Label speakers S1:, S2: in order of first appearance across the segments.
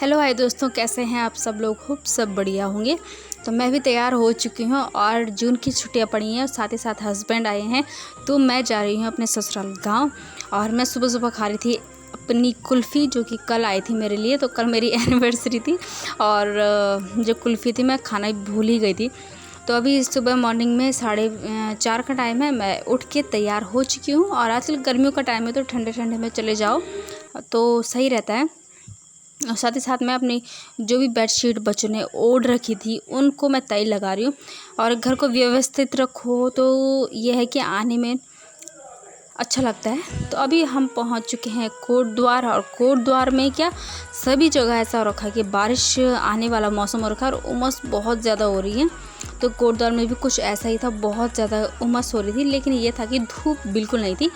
S1: Hello hi दोस्तों, कैसे हैं आप सब लोग? खूब सब बढ़िया होंगे। तो मैं भी तैयार हो चुकी हूँ और जून की छुट्टियाँ पड़ी हैं, साथ ही साथ हस्बैंड आए हैं, तो मैं जा रही हूँ अपने ससुराल गांव। और मैं सुबह सुबह खा रही थी अपनी कुल्फ़ी, जो कि कल आई थी मेरे लिए। तो कल मेरी एनिवर्सरी थी और जो कुल्फ़ी थी मैं खाना ही भूल ही गई थी। तो अभी सुबह मॉर्निंग में 4:30 का टाइम है, मैं उठ के तैयार हो चुकी हूँ। और आजकल गर्मियों का टाइम है तो ठंडे ठंडे में चले जाओ तो सही रहता है। और साथ ही साथ मैं अपनी जो भी बेडशीट बच्चों ने ओढ़ रखी थी उनको मैं तय लगा रही हूँ। और घर को व्यवस्थित रखो तो ये है कि आने में अच्छा लगता है। तो अभी हम पहुँच चुके हैं कोट द्वार। और कोट द्वार में क्या, सभी जगह ऐसा हो रखा है कि बारिश आने वाला मौसम हो रखा है और उमस बहुत ज़्यादा हो रही है। तो कोट द्वार में भी कुछ ऐसा ही था, बहुत ज़्यादा उमस हो रही थी, लेकिन ये था कि धूप बिल्कुल नहीं थी।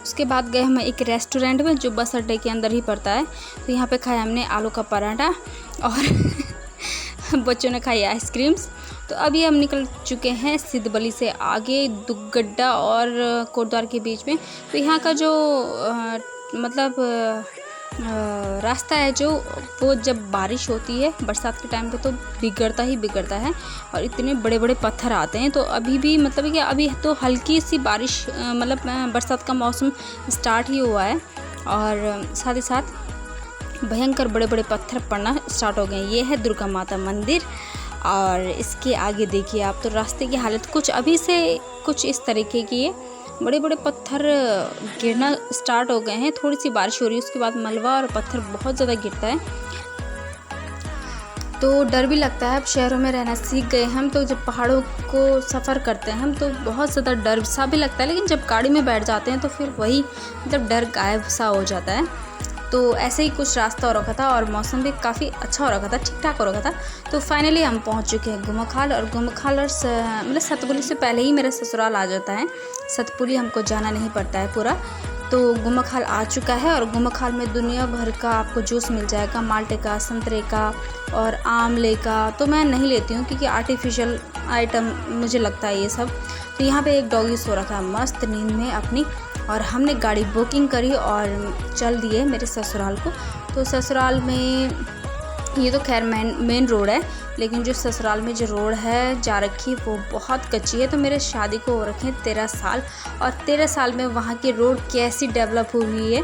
S1: उसके बाद गए हम एक रेस्टोरेंट में जो बस अड्डे के अंदर ही पड़ता है। तो यहाँ पे खाया हमने आलू का पराठा और बच्चों ने खाई आइसक्रीम्स। तो अभी हम निकल चुके हैं सिद्धबली से आगे दुगड्डा और कोटद्वार के बीच में। तो यहाँ का जो रास्ता है जो, वो जब बारिश होती है बरसात के टाइम पे तो बिगड़ता ही बिगड़ता है और इतने बड़े बड़े पत्थर आते हैं। तो अभी भी मतलब कि अभी तो हल्की सी बारिश बरसात का मौसम स्टार्ट ही हुआ है और साथ ही साथ भयंकर बड़े बड़े पत्थर पड़ना स्टार्ट हो गए। ये है दुर्गा माता मंदिर और इसके आगे देखिए आप, तो रास्ते की हालत कुछ अभी से कुछ इस तरीके की है। बड़े बड़े पत्थर गिरना स्टार्ट हो गए हैं, थोड़ी सी बारिश हो रही है उसके बाद मलबा और पत्थर बहुत ज़्यादा गिरता है तो डर भी लगता है। अब शहरों में रहना सीख गए हम, तो जब पहाड़ों को सफ़र करते हैं हम तो बहुत ज़्यादा डर सा भी लगता है, लेकिन जब गाड़ी में बैठ जाते हैं तो फिर वही डर गायब सा हो जाता है। तो ऐसे ही कुछ रास्ता हो रखा था और मौसम भी काफ़ी अच्छा हो रखा था, ठीक ठाक हो रखा था। तो फाइनली हम पहुंच चुके हैं गुमाखाल। और गुमाखाल और सतपुली से पहले ही मेरा ससुराल आ जाता है। सतपुली हमको जाना नहीं पड़ता है पूरा। तो गुमाखाल आ चुका है और गुमाखाल में दुनिया भर का आपको जूस मिल जाएगा, माल्टे का, संतरे का और आमले का। तो मैं नहीं लेती हूँ क्योंकि आर्टिफिशियल आइटम मुझे लगता है ये सब। तो यहाँ पे एक डॉगी सो रखा है मस्त नींद में अपनी, और हमने गाड़ी बुकिंग करी और चल दिए मेरे ससुराल को। तो ससुराल में ये तो खैर मेन रोड है, लेकिन जो ससुराल में जो रोड है जा रखी वो बहुत कच्ची है। तो मेरे शादी को हो रखे हैं 13 साल, और 13 साल में वहाँ की रोड कैसी डेवलप हुई है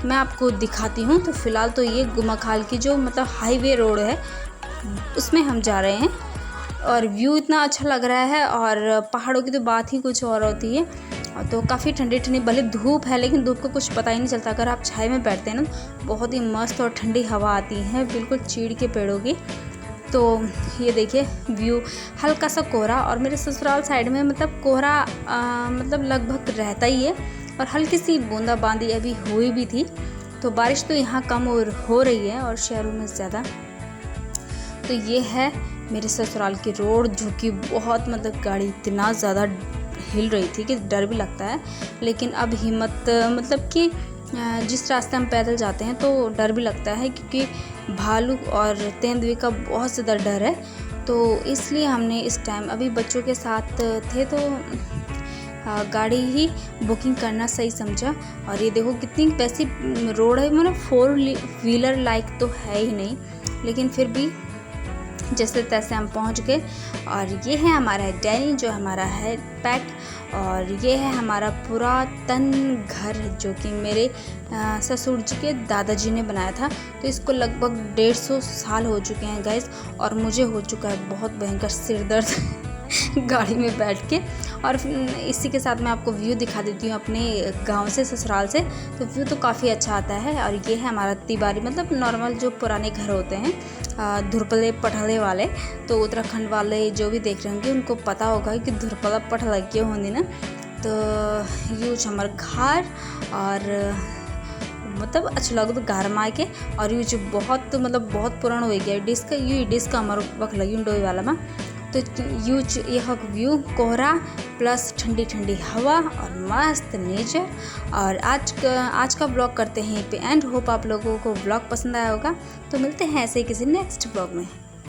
S1: मैं आपको दिखाती हूँ। तो फ़िलहाल तो ये गुमाखाल की जो हाईवे रोड है उसमें हम जा रहे हैं और व्यू इतना अच्छा लग रहा है। और पहाड़ों की तो बात ही कुछ और होती है। तो काफ़ी ठंडी ठंडी, भले धूप है लेकिन धूप का कुछ पता ही नहीं चलता। अगर आप छाए में बैठते हैं ना, बहुत ही मस्त और ठंडी हवा आती है बिल्कुल चीड़ के पेड़ों की। तो ये देखिए व्यू, हल्का सा कोहरा, और मेरे ससुराल साइड में कोहरा लगभग रहता ही है और हल्की सी बूंदाबांदी अभी हुई भी थी। तो बारिश तो यहाँ कम हो रही है और शहरों में ज़्यादा। तो ये है मेरे ससुराल की रोड, जो कि बहुत गाड़ी इतना ज़्यादा हिल रही थी कि डर भी लगता है। लेकिन अब हिम्मत कि जिस रास्ते हम पैदल जाते हैं तो डर भी लगता है, क्योंकि भालू और तेंदुए का बहुत ज़्यादा डर है। तो इसलिए हमने इस टाइम अभी बच्चों के साथ थे तो गाड़ी ही बुकिंग करना सही समझा। और ये देखो कितनी वैसी रोड है, 4 व्हीलर लाइक तो है ही नहीं, लेकिन फिर भी जैसे तैसे हम पहुंच गए। और ये है हमारा डैनी, जो हमारा है पेट। और ये है हमारा पुरातन घर, जो कि मेरे ससुर जी के दादाजी ने बनाया था। तो इसको लगभग 150 साल हो चुके हैं गाइस, और मुझे हो चुका है बहुत भयंकर सिर दर्द गाड़ी में बैठ के। और इसी के साथ मैं आपको व्यू दिखा देती हूँ अपने गांव से, ससुराल से। तो व्यू तो काफ़ी अच्छा आता है। और ये है हमारा तिवारी, नॉर्मल जो पुराने घर होते हैं धुरपले पठले वाले। तो उत्तराखंड वाले जो भी देख रहे होंगे उनको पता होगा कि धुरपला पठला क्यों होंगी ना। तो यूज हमार घर और अच्छा लगे तो घर में आके। और यूज बहुत पुराना हो गया डिस्क, यू डिस्क हमारे वक्त लगी डोई वाला में। तो यूज यह व्यू, कोहरा प्लस ठंडी ठंडी हवा और मस्त नेचर। और आज का ब्लॉग करते हैं यहीं पे एंड। होप आप लोगों को ब्लॉग पसंद आया होगा। तो मिलते हैं ऐसे ही किसी नेक्स्ट ब्लॉग में।